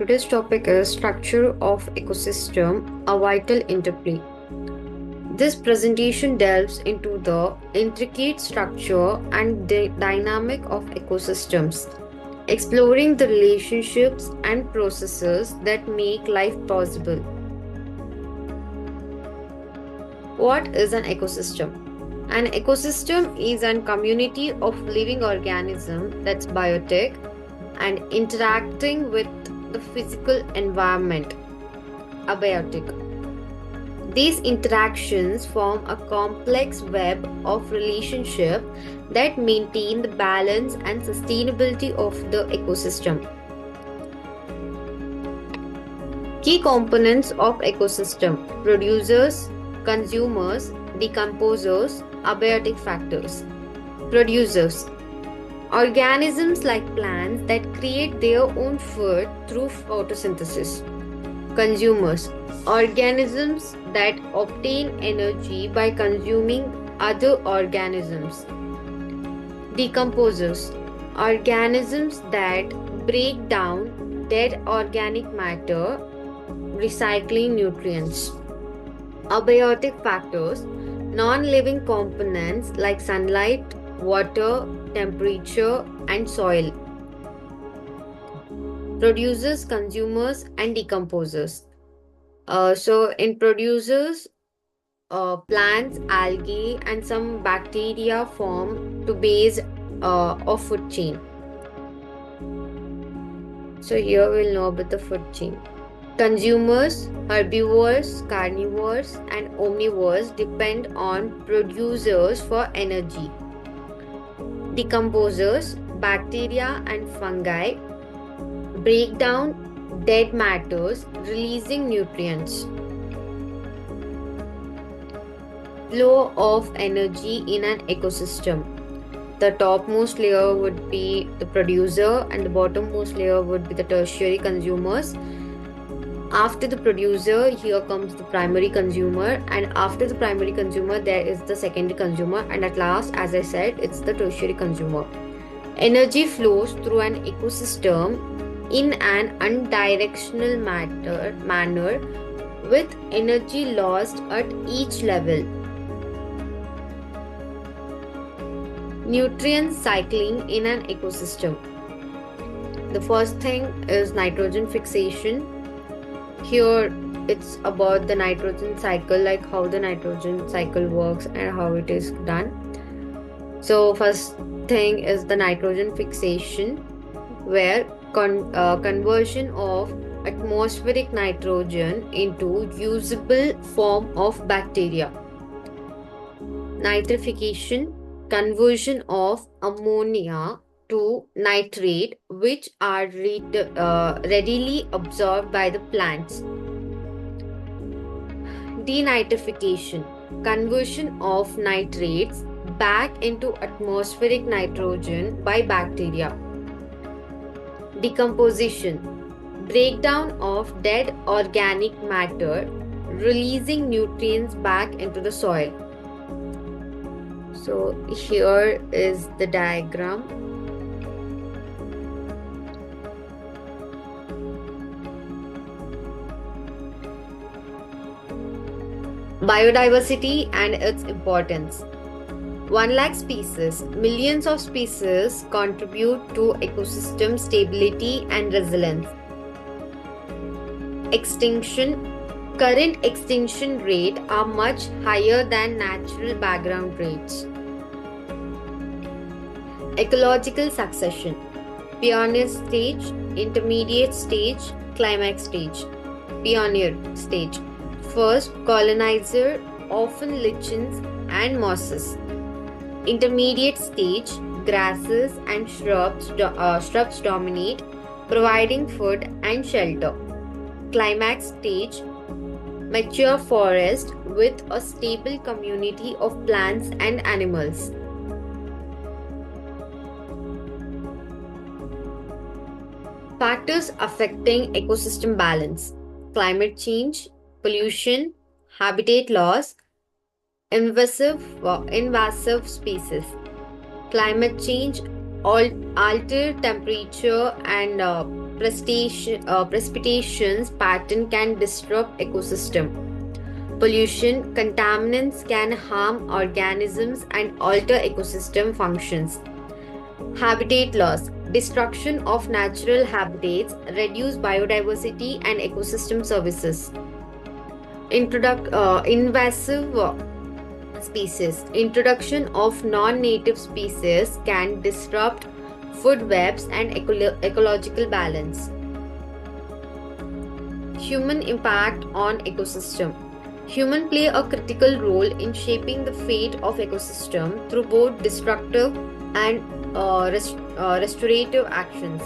today's topic is structure of ecosystem, a vital interplay. This presentation delves into the intricate structure and dynamic of ecosystems, exploring the relationships and processes that make life possible. What is an ecosystem? An ecosystem is a community of living organisms that's biotic and interacting with the physical environment, abiotic. These interactions form a complex web of relationships that maintain the balance and sustainability of the ecosystem. Key components of ecosystem: producers, consumers, decomposers, abiotic factors. Producers: organisms like plants that create their own food through photosynthesis. Consumers: organisms that obtain energy by consuming other organisms. Decomposers: organisms that break down dead organic matter, recycling nutrients. Abiotic factors: non living components like sunlight, water, temperature, and soil. Producers, consumers, and decomposers. In producers, plants, algae, and some bacteria form to base of food chain. So here we'll know about the food chain. Consumers, herbivores, carnivores, and omnivores depend on producers for energy. Decomposers, bacteria and fungi, break down dead matters, releasing nutrients. Flow of energy in an ecosystem. The topmost layer would be the producer, and the bottommost layer would be the tertiary consumers. After the producer, here comes the primary consumer, and after the primary consumer, there is the secondary consumer, and at last, as I said, it's the tertiary consumer. Energy flows through an ecosystem in an unidirectional manner with energy lost at each level. Nutrient cycling in an ecosystem. The first thing is nitrogen fixation. Here it's about the nitrogen cycle, like how the nitrogen cycle works and how it is done. So first thing is the nitrogen fixation, where conversion of atmospheric nitrogen into usable form of bacteria. Nitrification, conversion of ammonia to nitrate, which are readily absorbed by the plants. Denitrification, conversion of nitrates back into atmospheric nitrogen by bacteria. Decomposition, breakdown of dead organic matter, releasing nutrients back into the soil. So here is the diagram. Biodiversity and its importance. 1 lakh species, millions of species contribute to ecosystem stability and resilience. Extinction. Current extinction rates are much higher than natural background rates. Ecological succession. Pioneer stage, intermediate stage, climax stage. Pioneer stage. First, colonizer, often lichens and mosses. Intermediate stage, grasses and shrubs dominate, providing food and shelter. Climax stage, mature forest with a stable community of plants and animals. Factors affecting ecosystem balance: climate change, pollution, habitat loss, invasive species. Climate change alter temperature and precipitations pattern can disrupt ecosystem. Pollution, contaminants can harm organisms and alter ecosystem functions. Habitat loss, destruction of natural habitats, reduce biodiversity and ecosystem services. Invasive species. Introduction of non-native species can disrupt food webs and ecological balance. Human impact on ecosystem. Humans play a critical role in shaping the fate of ecosystem through both destructive and restorative actions.